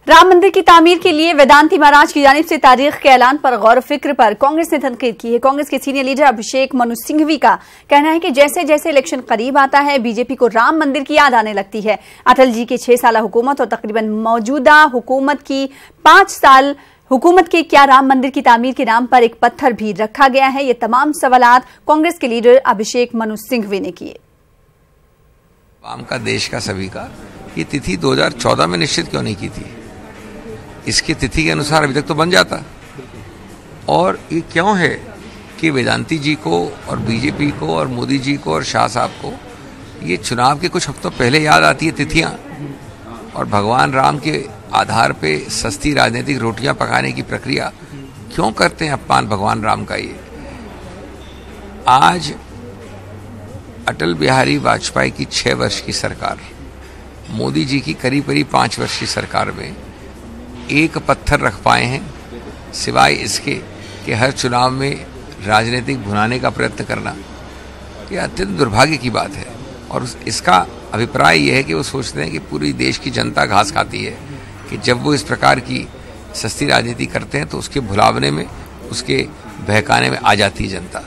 राम मंदिर की तामीर के लिए वेदांती महाराज की जानिब से तारीख के ऐलान पर गौर फिक्र पर कांग्रेस ने तनकीद की है। कांग्रेस के सीनियर लीडर अभिषेक मनु सिंघवी का कहना है कि जैसे जैसे इलेक्शन करीब आता है बीजेपी को राम मंदिर की याद आने लगती है। अटल जी के 6 साल हुकूमत और तकरीबन मौजूदा हुकूमत की 5 साल हुकूमत के क्या राम मंदिर की तामीर के नाम पर एक पत्थर भी रखा गया है? ये तमाम सवालात कांग्रेस के लीडर अभिषेक मनु सिंघवी ने किए। आम का, देश का, सभी का ये तिथि 2014 में निश्चित क्यों नहीं की थी? इसकी तिथि के अनुसार अभी तक तो बन जाता। और ये क्यों है कि वेदांती जी को और बीजेपी को और मोदी जी को और शाह साहब को ये चुनाव के कुछ हफ्तों पहले याद आती है तिथियां, और भगवान राम के आधार पे सस्ती राजनीतिक रोटियां पकाने की प्रक्रिया क्यों करते हैं अपमान भगवान राम का? ये आज अटल बिहारी वाजपेयी की 6 वर्ष की सरकार, मोदी जी की करीब करीब 5 वर्ष की सरकार में एक पत्थर रख पाए हैं, सिवाय इसके कि हर चुनाव में राजनीतिक भुनाने का प्रयत्न करना। ये अत्यंत दुर्भाग्य की बात है। और इसका अभिप्राय ये है कि वो सोचते हैं कि पूरी देश की जनता घास खाती है, कि जब वो इस प्रकार की सस्ती राजनीति करते हैं तो उसके भुलावने में, उसके बहकाने में आ जाती है जनता।